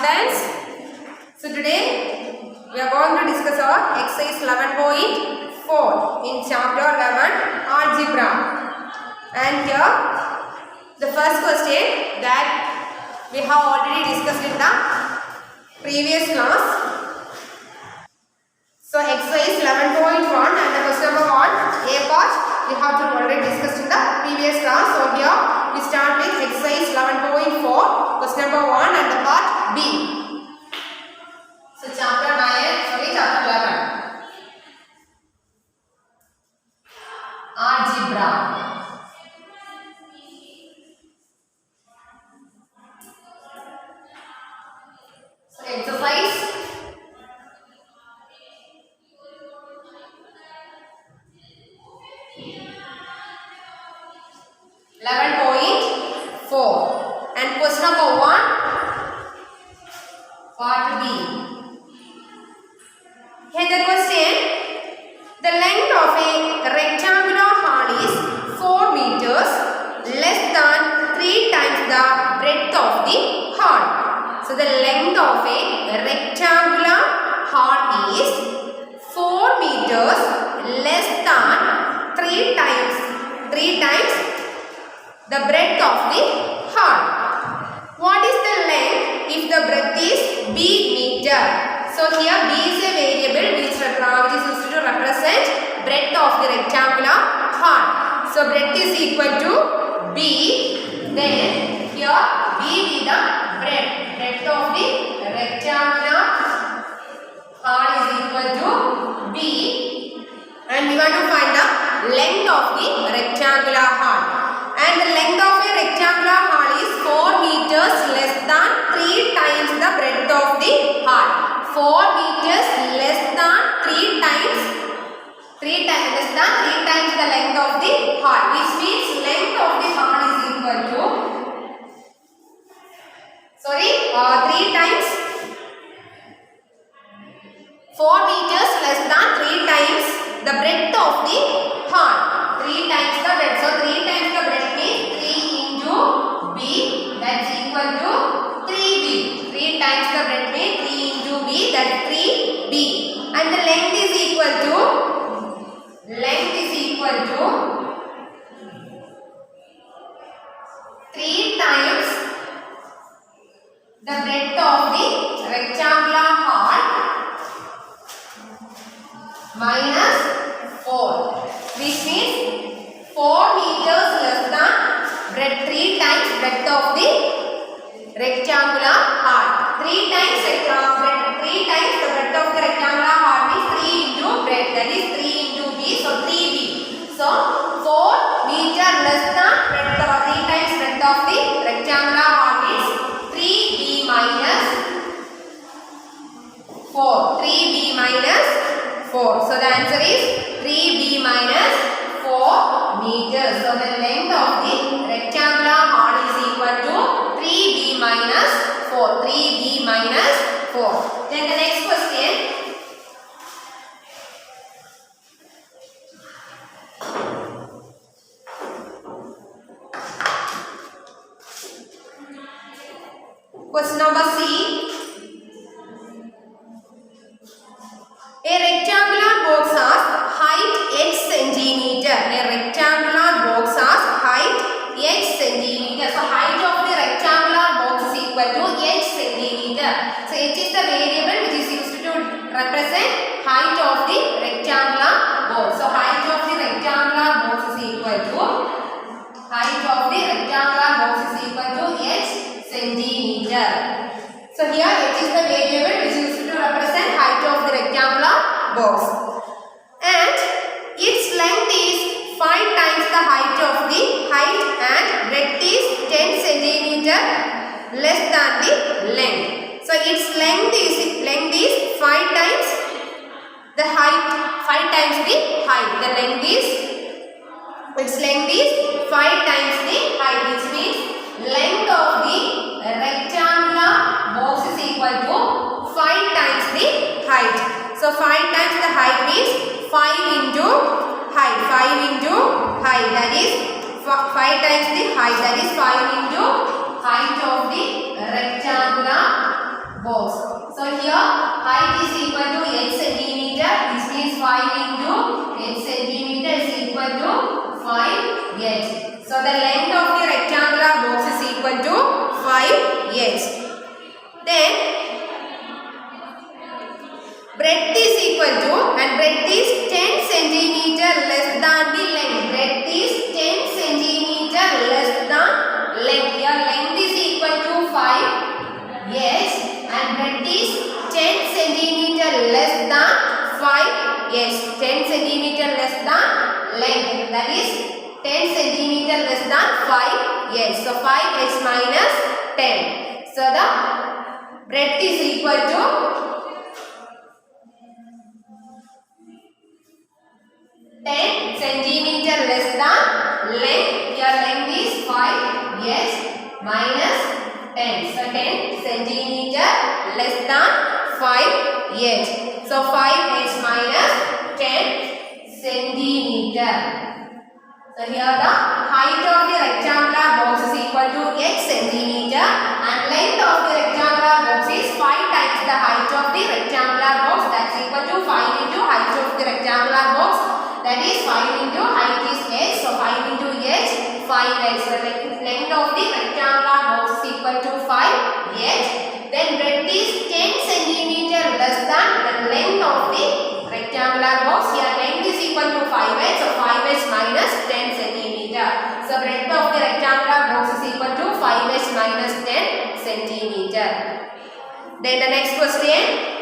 students. So today we are going to discuss our exercise 11.4 in chapter 11 algebra. And here the first question that we have already discussed in the previous class. So exercise 11.1 and the question number 1 A part we have to already discussed in the previous class. So here we start with exercise 11.4 question number 1 and the part B. So chapter 11 algebra. So exercise 11.4 and question number 1 part B. Here the question, the length of a rectangular hall is 4 meters less than 3 times the breadth of the hall. So the length of a rectangular hall is 4 meters less than 3 times the breadth of the hall. What is the length if the breadth is b meter? So here b is a variable which is used to represent breadth of the rectangular hall. So breadth is equal to b. Then here b be the breadth of the rectangular hall is equal to b. And we want to find the length of the rectangular hall. And the length of a rectangular hall is 4 meters less than 3 times the breadth of the hall. 4 meters less than 3 times the length of the hall, which means length of the hall is equal to 3 times 4 meters less than 3 times the breadth of the hall. 3 times the breadth. So 3 times the breadth means 3 into b, that's equal to 3b. 3 times the breadth means 3 into b, that's 3b. And the length is equal to 3 times the breadth of the rectangular hall minus 4, which means 4 meters less than breadth, 3 times breadth of the rectangular hall. 3 times the breadth of the rectangular hall means 3 into breadth, that is 3 into b, so 3b. So 4 meter less than breadth of 3 times breadth of the rectangular hall means 3b minus 4. 3b minus 4. So the answer is 3b minus 4 meters. So the length of the rectangular hall is equal to 3b minus 4. 3b minus 4. Then the next question. Question number C. A rectangular box has height h centimeter. A rectangular box has height h centimeter. So height of the rectangular box is equal to h centimeter. So h is the variable which is used to represent height of the rectangular box. So height of the rectangular box is equal to h centimeter. So here h is the variable which is used to represent height of the rectangular box. And its length is 5 times the height and breadth is 10 centimeter less than the length. So its length is 5 times the height, 5 times the height. Its length is 5 times the height, which means length of the rectangular box is equal to 5 times the height. So 5 times the height means 5 into height. 5 into height, that is 5 times the height, that is 5 into height of the rectangular box. So here height is equal to x centimeter. This means 5 into x centimeter is equal to 5x. So the length of the rectangular box is equal to 5x. Then breadth is equal to, and breadth is 10 centimeter less than the length. Breadth is 10 centimeter less than length. Here length is equal to 5x and breadth is 10 centimeter less than 5x. 10 centimeter less than length. That is 10 centimeter less than 5x. So 5x minus 10. So the breadth is equal to 10 centimeter less than length. Your length is 5x minus 10. So 10 centimeter less than 5x. So 5x minus 10 centimeter. So here the height of the rectangular box is equal to x centimeter and length of the rectangular box is 5 times the height of the rectangular box. That's equal to 5 into height of the rectangular box. That is 5 into height is x. So 5 into x, 5x. So length of the rectangular box is equal to 5x. Then breadth is 10 centimeter less than the length of the rectangular box. Here length is equal to 5x. So 5x minus 10 centimeter. So breadth of the rectangular box is equal to 5x minus 10 centimeter. Then the next question.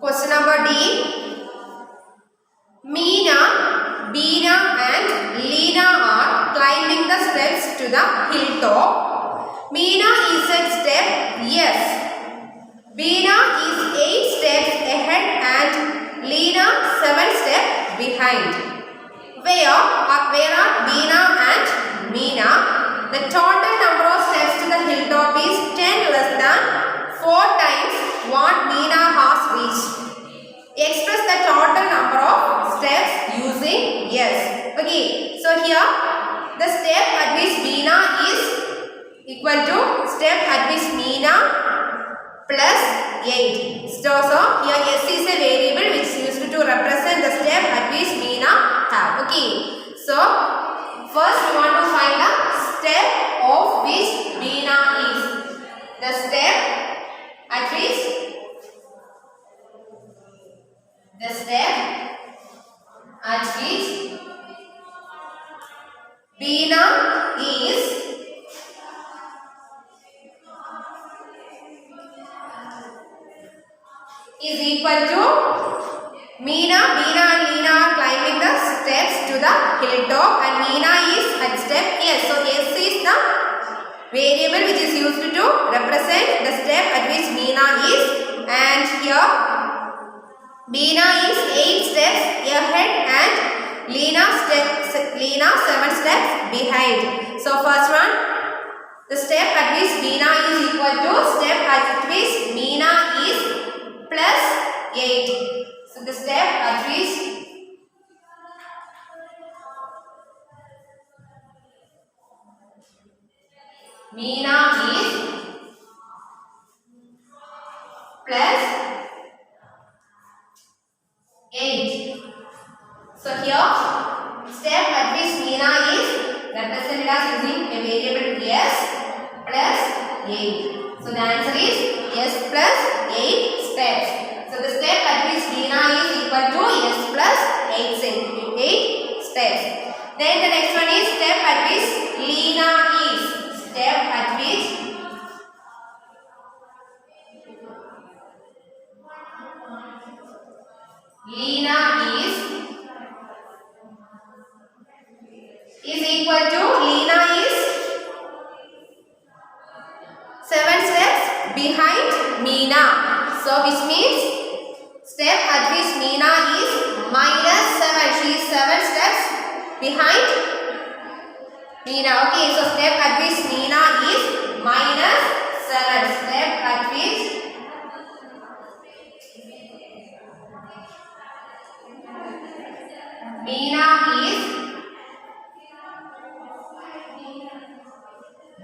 Question number D. Meena, Beena and Leena are climbing the steps to the hilltop. Meena is at step yes. Beena is 8 steps ahead and Leena 7 steps behind. Where are Beena and Meena? The total number of steps to the hilltop is 10 less than 4 times what Meena has reached. Express the total number of steps using yes. Okay, so here the step at which Meena is equal to step at which Meena plus 8. So here s is a variable which is used to represent the step at which Meena have. Okay, so first we want to find the step of which Meena is. The step at which Beena is equal to Meena, Beena and Leena are climbing the steps to the hilltop and Meena is at step yes. So S is the variable which is used to represent the step at which Meena is, and here Beena is 8 steps ahead and Leena 7 steps behind. So first one, the step at which Beena is equal to step at which Meena is plus 8. So the step at which Meena is plus 8. So here step at which Meena is represented as using a variable s plus 8. So the answer is s plus 8 steps. So the step at which Meena is equal to s plus 8 steps. Then the next one is step at which Leena is. Step at which Leena is equal to Leena is 7 steps behind Meena. So which means step at which Meena is minus 7. She is 7 steps behind Meena. Okay, so step at which Meena is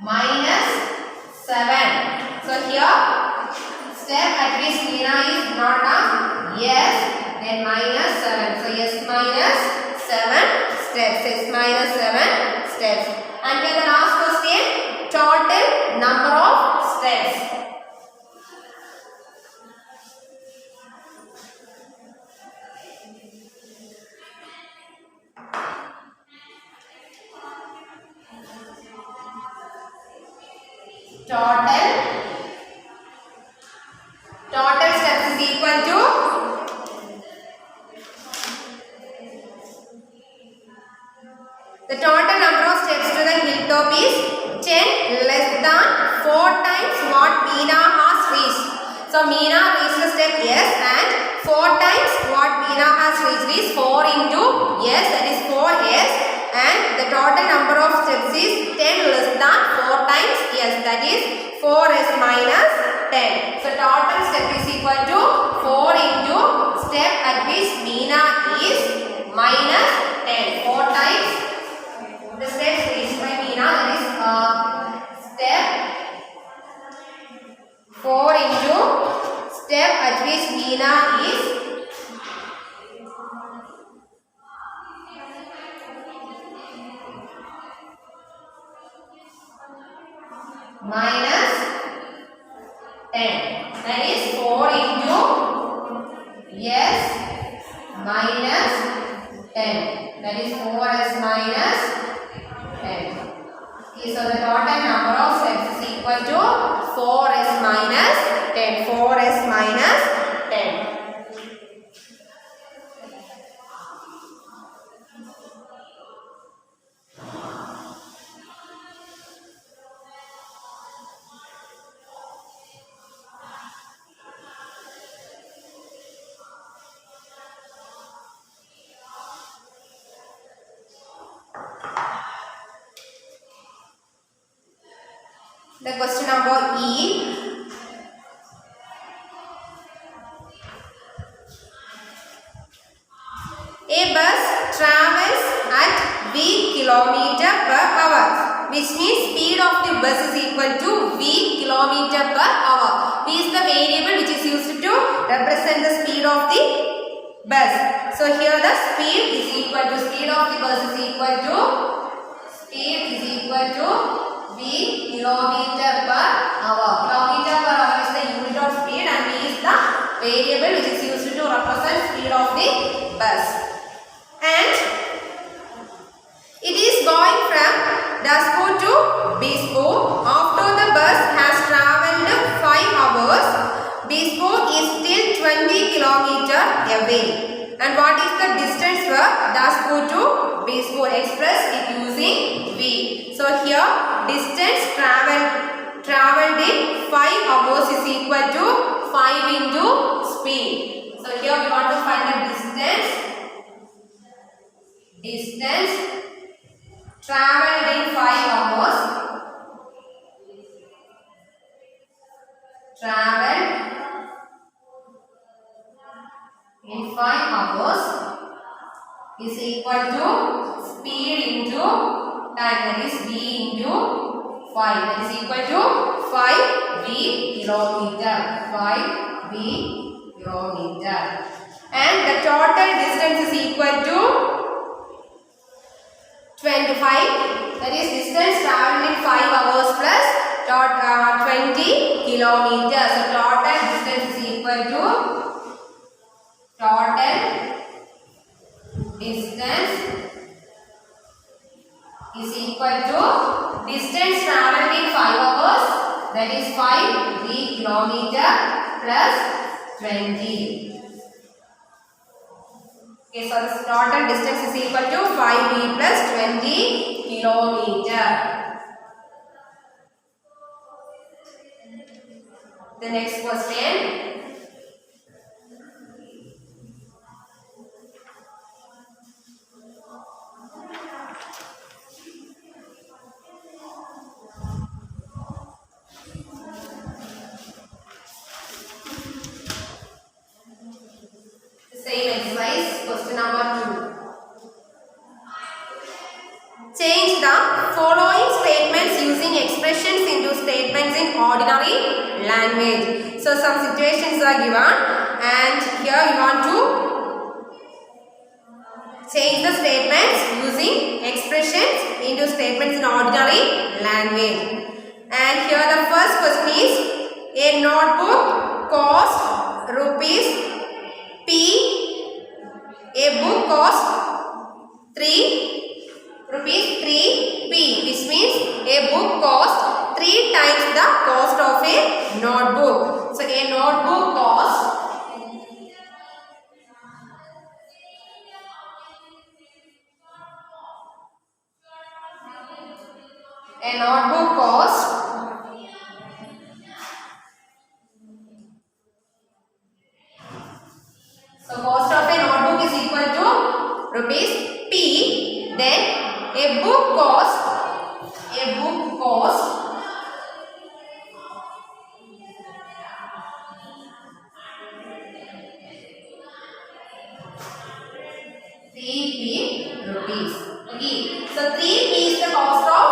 minus 7. So here step at which Meena is not on yes, then minus 7. So yes minus 7 steps. Yes minus 7 steps. And here the last question, total number of steps. Total steps is equal to the total number of steps to the hilltop is 10 less than 4 times what Meena has reached. So Meena reached the step yes and 4 times what Meena has reached is 4 into yes, that is 4s, and the total number of steps is 10 less than 4 times yes, that is 4s minus 10. So total step is equal to 4 into step at which Meena is minus 10. 4 times the steps reached by Meena, that is step 4 into step at which Meena is minus 10. That is 4 into yes minus 10. That is 4s minus 10. Okay, so the total number of steps is equal to 4s minus 10. 4s minus 10. The question number E. A bus travels at v kilometer per hour, which means speed of the bus is equal to v kilometer per hour. V is the variable which is used to represent the speed of the bus. So here the speed is equal to speed of the bus is equal to v kilometer per hour. Kilometer per hour is the unit of speed and v is the variable which is used to represent speed of the bus. And it is going from Daspur to Bispur. After the bus has travelled 5 hours, Bispur is still 20 kilometer away. And what is the distance for Daspur to Bispur? Express it using V. So here distance travelled in 5 hours is equal to 5 into speed. So here we want to find the distance travelled in 5 hours. Travelled in 5 hours is equal to speed into time, that is v into 5, that is equal to 5v kilometer. 5v kilometer. And the total distance is equal to 25, that is distance travelled in 5 hours plus 20 kilometers. So total distance is equal to distance travelled in 5 hours, that is 5v kilometer plus 20. Okay, so this total distance is equal to 5v plus 20 kilometer. The next question. Same exercise, question number 2. Change the following statements using expression ordinary language. So some situations are given and here you want to change the statements using expressions into statements in ordinary language. And here the first question is, a notebook cost rupees P. A book cost 3 rupees 3p, which means a book cost 3 times the cost of a notebook. So a notebook cost so cost of a notebook is equal to rupees P. Then a book cost 3p rupees. Okay. So 3p is the cost of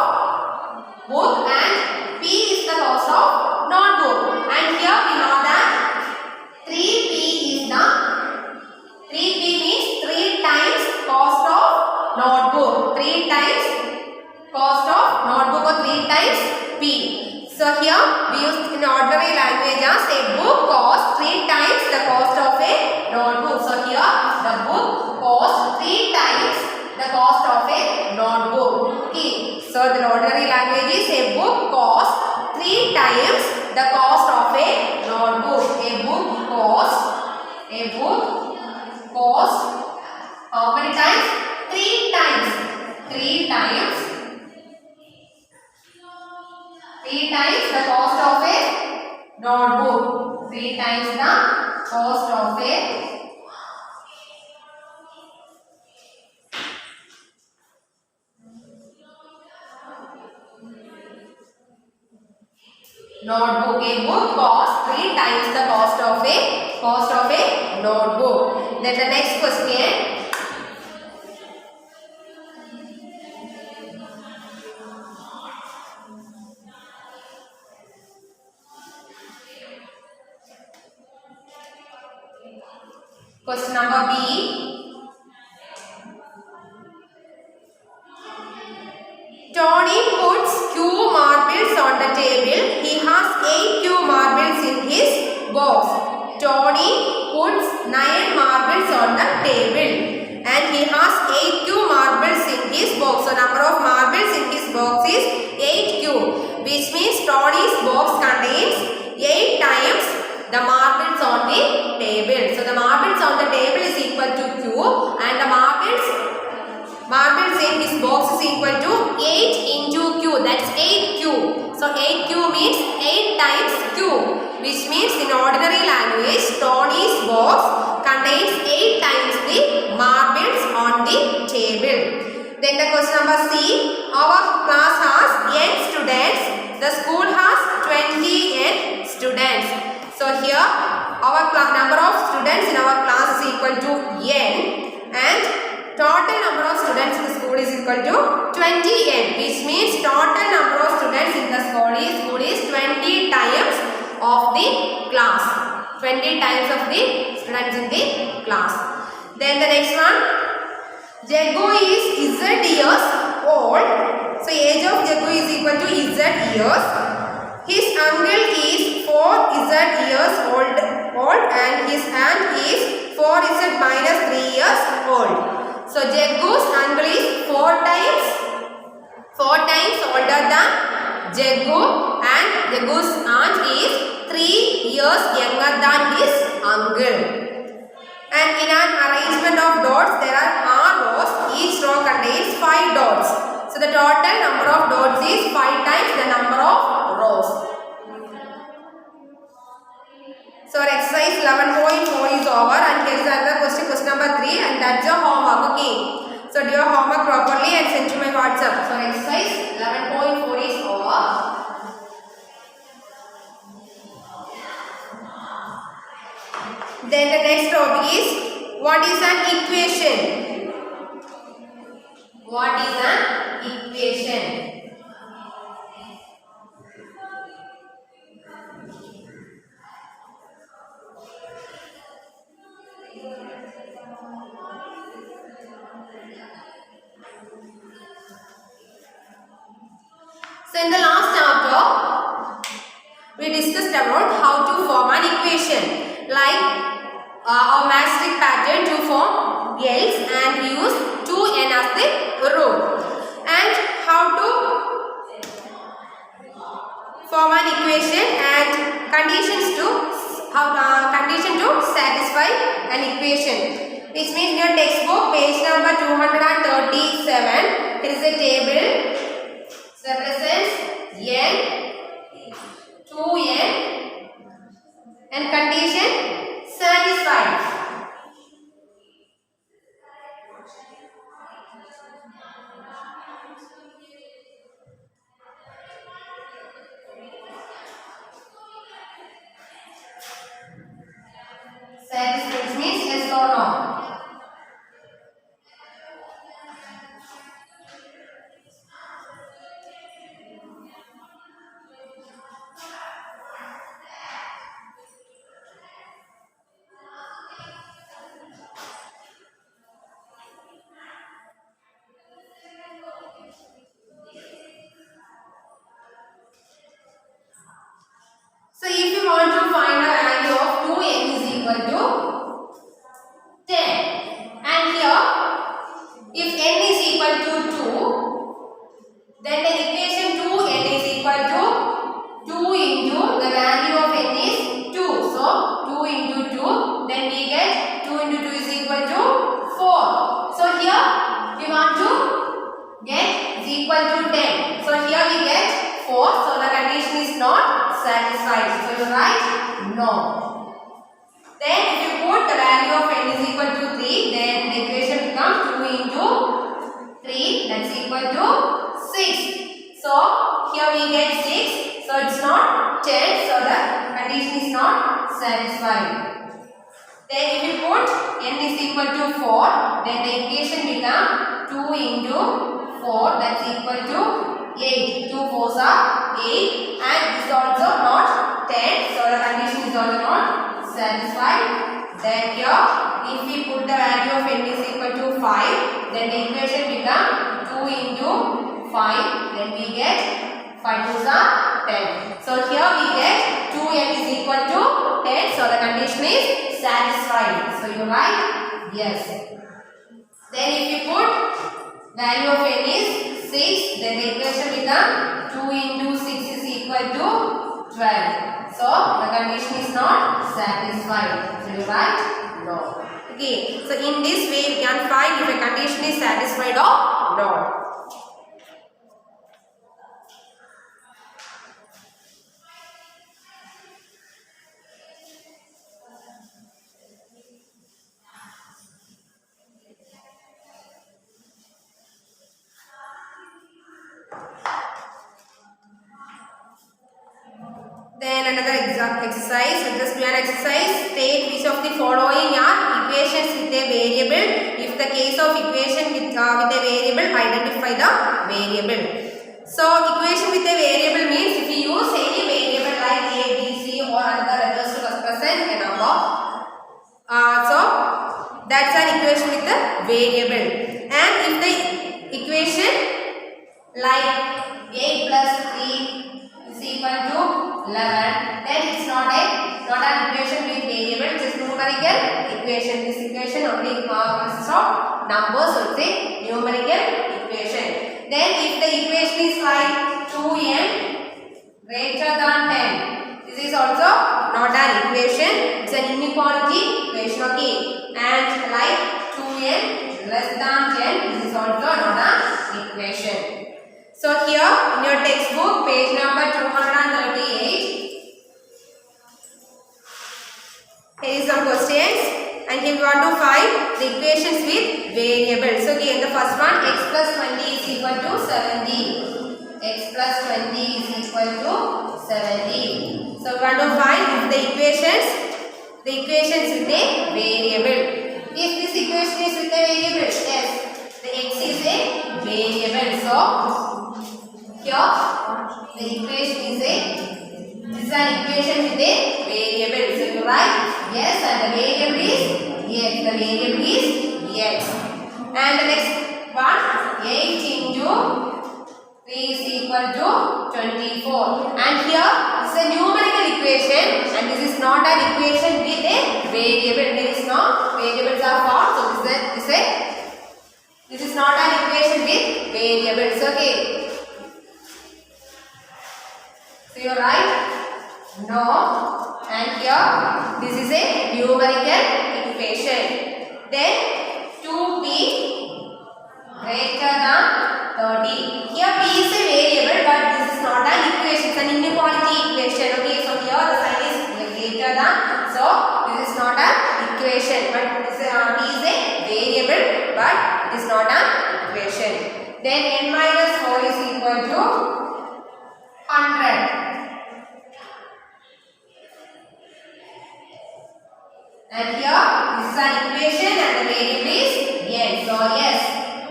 book and p is the cost of notebook. And here we know that 3p means 3 times cost of notebook. 3 times cost of notebook or 3 times p. So here we use in ordinary language as a book costs 3 times the cost of a notebook. So here the book costs 3 times the cost of a notebook. Okay. So the ordinary language is a book costs 3 times the cost of a notebook. A book costs how many times? 3 times. 3 times the cost of a notebook. 3 times the cost of a notebook. A book costs 3 times the cost of a notebook. Then the next question. Question number B. Tony puts Q marbles on the table. He has 8 Q marbles in his box. Tony puts 9 marbles on the table and he has 8 Q marbles in his box. So number of marbles in his box is 8Q, which means Tony's box contains 8 times the marbles on the table. So the marbles on the table is equal to Q and the marbles in this box is equal to 8 into Q, that's 8Q. So 8Q means 8 times Q, which means in ordinary language Tony's box contains 8 times the marbles on the table. Then the question number C. Our class has n students. The school has 20 n students. So here our number of students in our class is equal to n and total number of students in the school is equal to 20n, which means total number of students in the school is 20 times of the class. 20 times of the students in the class. Then the next one. Jagu is Z years old. So age of Jagu is equal to Z years. His uncle is 4Z years old and his aunt is 4Z minus 3 years old. So Jagu's uncle is 4 times older than Jagu and Jagu's aunt is 3 years younger than his uncle. And in an arrangement of dots there are r rows. Each row contains 5 dots. So the total number of dots is 5 times the number of rows. So our exercise 11.4 is over and here is another question number 3 and that's your homework. Okay. So do your homework properly and send to my WhatsApp. So exercise 11.4 is over. Then the next topic is what is an equation? What is an equation? So in the last chapter, we discussed about how to form an equation like our matchstick pattern to form L's, and we use 2n as the rule, and how to form an equation and condition to satisfy an equation, which means in your textbook page number 237 there is a table represents n, 2n and condition satisfied. Satisfied means yes or no. So if you want to find a value of 2n is equal to 10, and here if n is equal to 2, then the equation 2n is equal to 2 into the value of n is 2. So 2 into 2, then we get 2 into 2 is equal to 4. So here we want to get is equal to 10. So here we get 4. So the condition is not satisfied. So you write no. Then if you put the value of n is equal to 3, then the equation becomes 2 into 3, that's equal to 6. So here we get 6. So it's not 10. So the condition is not satisfied. Then if you put n is equal to 4, then the equation becomes 2 into 4, that's equal to 8. 2 4s are 8, and this is also not 10. So the condition is also not satisfied. Then here if we put the value of n is equal to 5, then the equation becomes 2 into 5, then we get 5 2s are 10. So here we get 2n is equal to 10. So the condition is satisfied. So you write yes. Then if you put value of n is 6, then the equation becomes 2 into 6 is equal to 12. So the condition is not satisfied. So you write no. Okay. So in this way we can find if a condition is satisfied or not. Then another exercise. Let us do an exercise. State which of the following are equations with a variable. If the case of equation with a variable, identify the variable. So equation with a variable means if you use any variable like a, b, c or another letters to represent a number. So that's an equation with a variable. And if the equation like 8 plus 3 is equal to 11, then it's not an equation with variable, it is numerical equation. This equation only consists of numbers, so it's a numerical equation. Then if the equation is like 2n greater than 10, this is also not an equation, it's an inequality equation, okay. And like 2n less than 10, this is also not an equation. So here in your textbook page number 238, here is some questions, and here we want to find the equations with variables. So okay, the first one, x plus 20 is equal to 70. X plus 20 is equal to 70. So we want to find if the equations with a variable. If this equation is with a variable, yes, the x is a variable. So here the equation is an equation with a variable. So you write yes, and the variable is x. The variable is x. And the next one, 8 into 3 is equal to 24. And here this is a numerical equation and this is not an equation with a variable. There is no variables are found. So this is not an equation with variables. Okay. So you write no, and here this is a numerical equation. Then 2p greater than 30. Here p is a variable, but this is not an equation. It's an inequality equation. Okay, so here the sign is greater than. So this is not an equation, but this p is a variable, but it is not an equation. Then n minus 4 is equal to 100. And here this is an equation and the variable is n. So yes,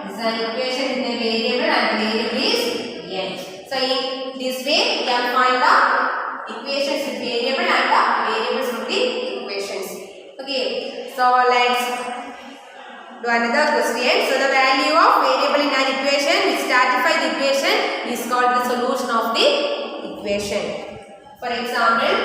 this is an equation with a variable and the variable is n. So in this way we can find the equations with variable and the variables with the equations. Okay, so let's do another question. So the value of variable in an equation which satisfies the equation is called the solution of the equation. For example,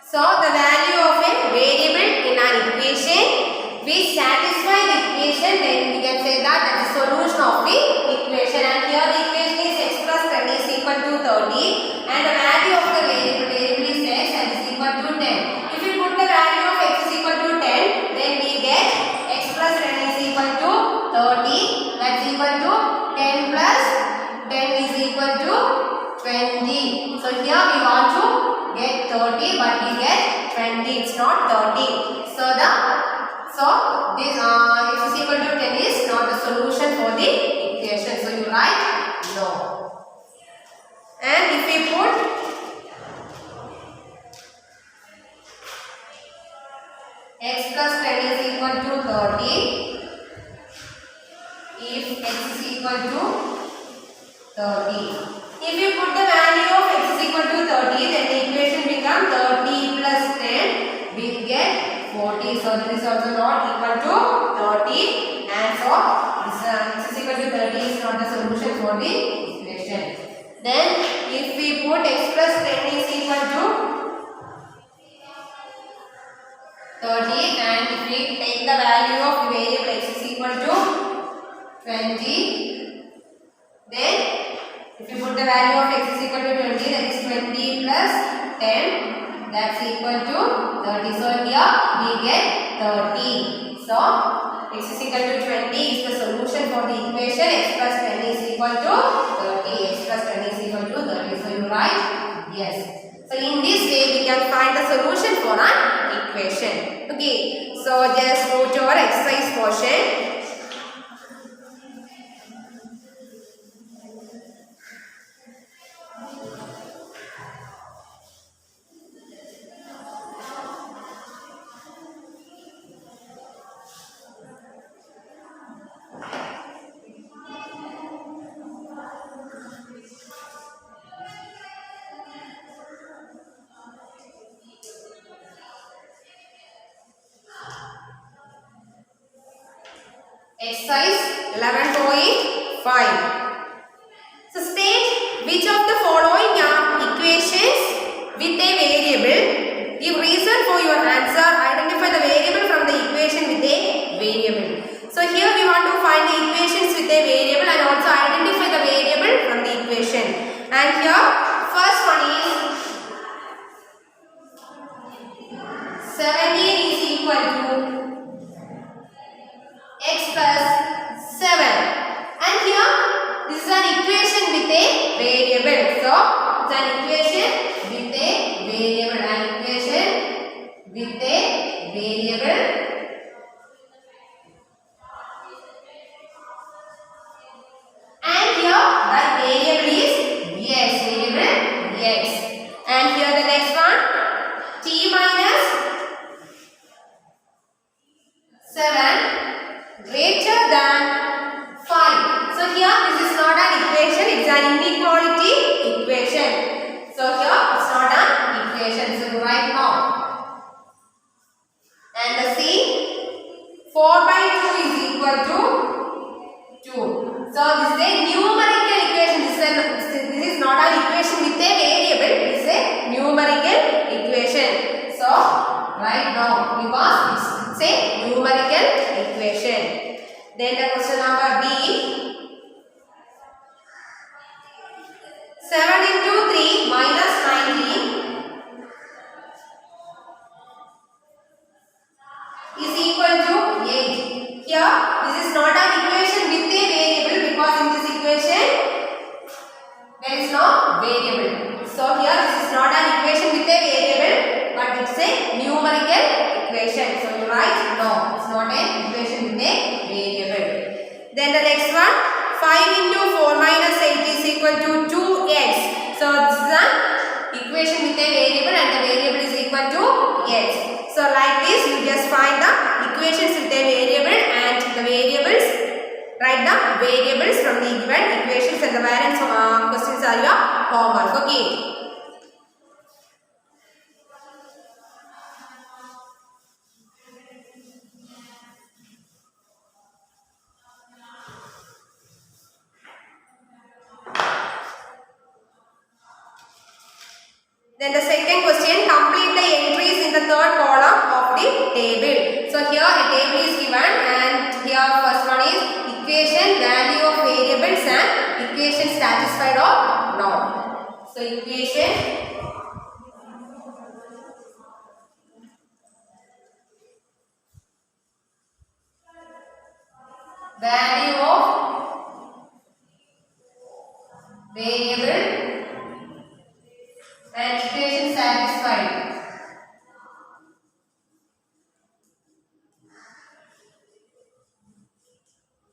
so the value of a variable in an equation which satisfy the equation, then we can say that that is solution of the equation. And here the equation is x plus 10 is equal to 30 and the value of the variable is x and is equal to 10. If you put the value of x is equal to 10, then we get x plus 10 is equal to 30. That's equal to 10 plus 10 is equal to 20. So here we want to get 30, but we get 20. It's not 30. So this x is equal to 10 is not the solution for the equation. So you write no. And if we put x plus 10 is equal to 30, if x is equal to 30. If you put the value of x is equal to 30, then the equation becomes 30 plus 10 will get 40. So this is also not equal to 30, and so this x is equal to 30 is not the solution for the equation. Then if we put x plus 10 is equal to 30, and if we take the value of the variable x is equal to 20, then if you put the value of x is equal to 20, that is 20 plus 10, that's equal to 30. So here we get 30. So x is equal to 20 is the solution for the equation x plus 10 is equal to 30. X plus 10 is equal to 30. So you write yes. So in this way we can find the solution for an equation. Okay. So just go to our exercise portion. Exercise 11.5 5. So state which of the following are equations with a variable. Give reason for your answer. Identify the variable from the equation with a variable. So here we want to find the equations with a variable and also identify the variable from the equation. And here first one is 17 is equal to x plus 7. And here this is an equation with a variable. So it's an equation with a variable. An equation with a variable. And here the variable is x. Variable x. And here the next one, t minus 7 greater than 5. So here this is not an equation, it's an inequality equation. So here it's not an equation. So write now. And the C, 4 by 2 is equal to 2. So this is a numerical equation. This is not an equation with a variable. It is a numerical equation. So write now because it's a numerical equation. Then the question number B. 7 into 3 minus 19 is equal to 8. Here this is not an equation with a variable because in this equation there is no variable. So here this is not an equation with a variable but it's a numerical equation. So you write no, it's not an equation with a variable. Then the next one, 5 into 4 minus 8 is equal to 2x. So this is an equation with a variable and the variable is equal to x. So like this you just find the equations with a variable and the variables. Write the variables from the given equations and the variance questions are your homework. Okay. Then the second question, complete the entries in the third column of the table. So here a table is given and here first one is equation, value of variables and equation satisfied or not. So equation, value of variable and equation satisfied.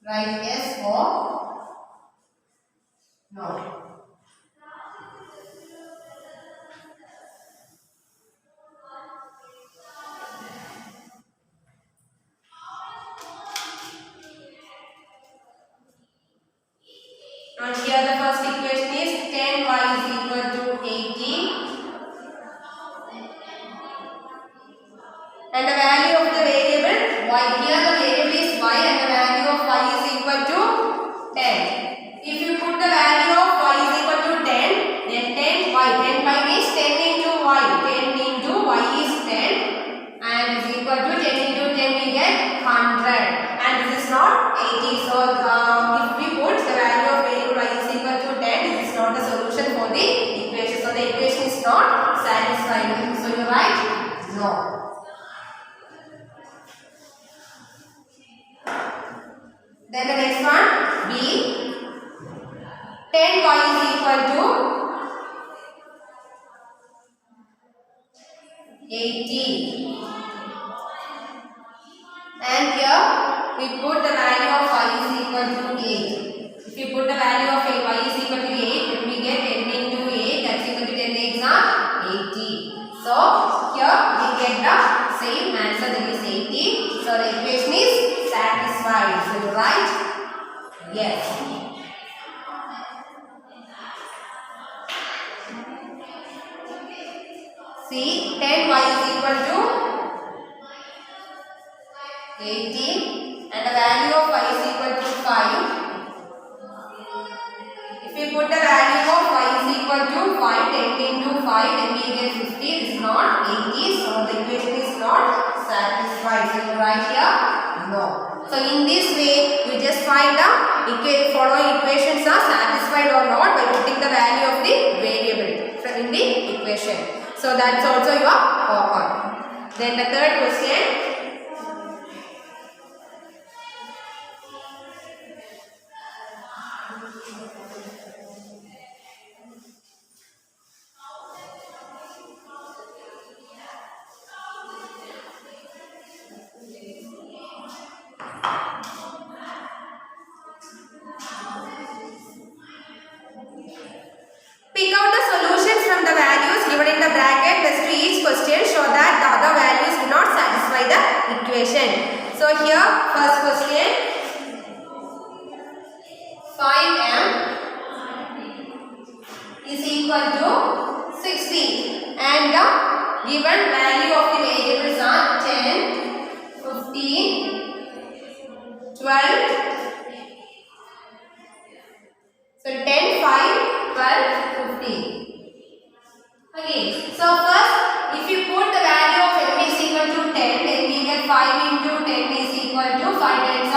Write yes or no. And here the first equation is 10y is equal to 80. And the value of the variable y. Here the variable is y and the value of y is equal to 10. If you put the value of y is equal to 10, then 10y. 10y means 10 into y. 10 into y is 10 and is equal to 10 into 10 we get 100. And this is not 80. So if we put the value of variable y is equal to 10, this is not the solution for the equation. So the equation is not satisfying. So you write no. Then the next one, B, 10y is equal to 80. And here we put the value of y is equal to 8. If we put the value of y is equal to 8, then we get 10 into 8, that's equal to 10 eggs are 80. So here we get the same answer, that is 80. So the equation is satisfied. So you write yes. See, 10y is equal to 80 and the value of y is equal to 5. So that's also your homework. Then the third question. Pick out the solutions from the values given in the bracket next to each question. Show that the other values do not satisfy the equation. So here first question, 5m is equal to 60 and the given value of the variables are 10, 15, 12. So 10, 5, 12, 15. Okay. So first, if you put the value of m is equal to 10, then we get 5 into 10 is equal to 5 times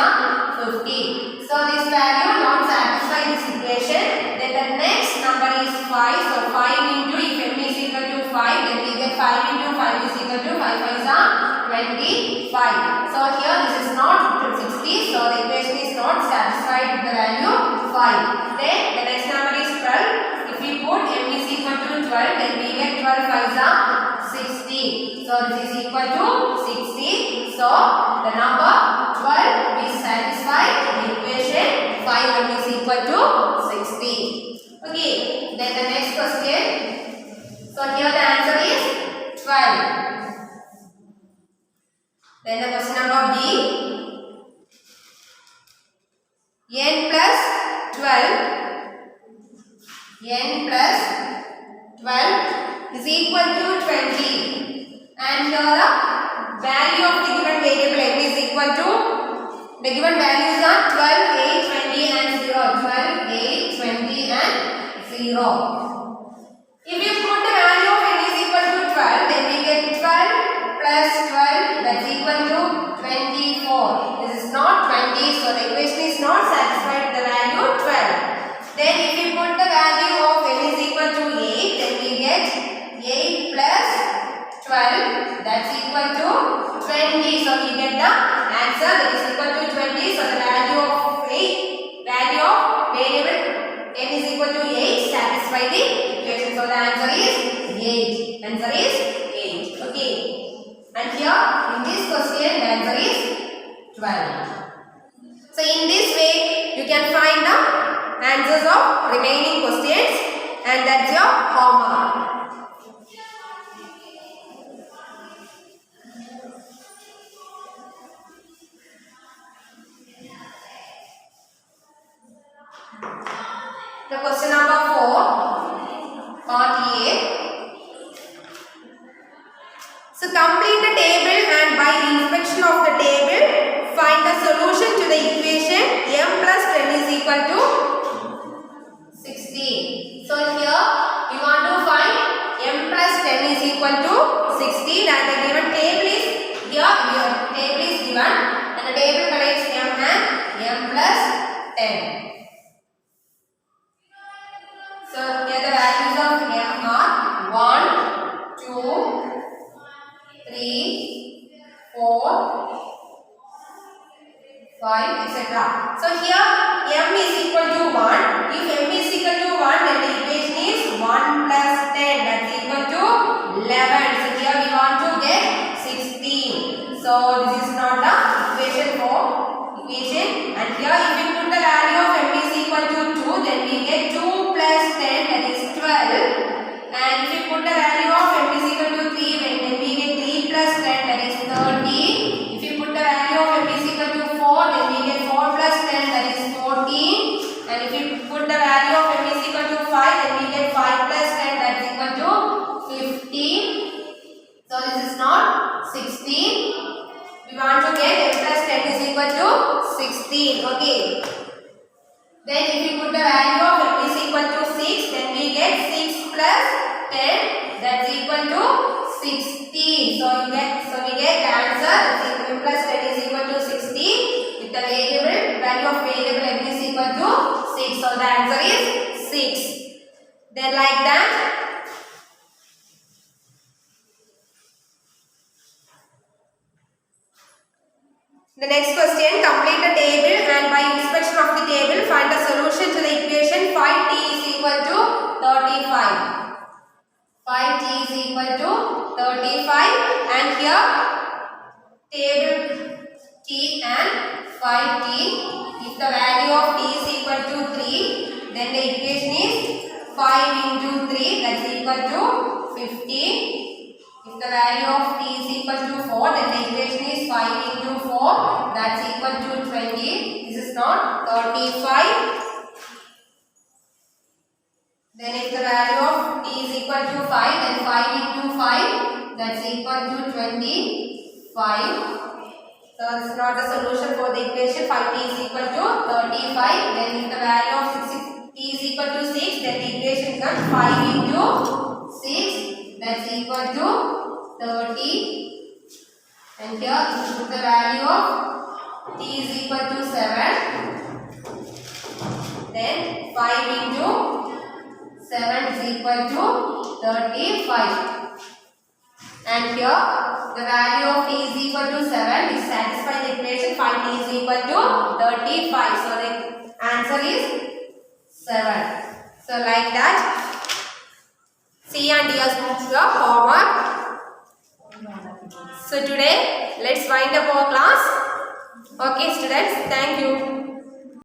50. So this value not satisfy this equation. Then the next number is 5. So 5 into, if m is equal to 5, then we get 5 into 5 is equal to 5 5s are 25. So here this is not 60. So the equation is not satisfied with the value 5. Then the next number is 12. If we put m is equal to 12, then we get 12 5s are 60. So this is equal to 60. So the number 12 is satisfied the equation 5m is equal to 60. Okay. Then the next question. So here the answer is 12. Then the question number B. N plus 12 is equal to 20 and here the value of the given variable n is equal to, the given values are 12, 8, 20 and 0. 12, 8, 20 and 0. If you put the value of n is equal to 12, then we get 12 plus 12, that's equal to 24. This is not 20, so the equation is not satisfied with the value 12. Then if we put the value of n is equal to 8, then we get 8 plus 12, that's equal to 20. So we get the answer that is equal to 20. So the value of variable n is equal to 8 satisfy the equation. So the answer is 8. Answer is 8. Okay. And here in this question the answer is 12. So in this way you can find the answers of remaining questions and that's your homework. The question number 4, part A. So complete the table and by inspection of the table find the solution to the equation m plus 10 is equal to 16. So here we want to find m plus 10 is equal to 16 and the given table is here. Your table is given and the table contains m and m plus 10. So here the values of m are 1, 2, 3, 4, 5, etc. So here m is equal to 1. If m is equal to 1, then the equation is 1 plus 10, that's equal to 11. So here we want to get 16. So this is not the equation for equation. And here if we put the value of m is equal to 2, then we get 2 plus 10, that is 12. And if we put the value of m is equal to 3, then we get 3 plus 10, that is 13. If we put the value of m is equal to 4, then we get 4 plus 10, that is 14. And if we put the value of m is equal to 5, then we get 5 plus 10, that is equal to 15. So this is not 16. We want to get m plus 10 is equal to 16. Okay. Then if we put the value of m is equal to 6, then we get 6 plus 10, that's equal to 16. So we get the answer m plus 10 is equal to 16 with the value of variable m is equal to 6. So the answer is 6. Then like that The next question, complete the table and by inspection of the table find the solution to the equation 5t is equal to 35. 5t is equal to 35 and here table t and 5t. If the value of t is equal to 3, then the equation is 5 into 3, that's equal to 50. If the value of t is equal to 4, then the equation is 5 into 4, that's equal to 20. This is not 35. Then if the value of t is equal to 5, then 5 into 5, that's equal to 25. So it's not a solution for the equation 5t is equal to 35. Then if the value of t is equal to 6, then the equation becomes 5 into 6, that's equal to 30. And here if the value of t is equal to 7, then 5 into 7 is equal to 35. And here the value of t is equal to 7, which satisfies the equation 5t is equal to 35. So the answer is 7. So like that, C and D has moved to your homework. So today let's wind up our class. Okay students, thank you.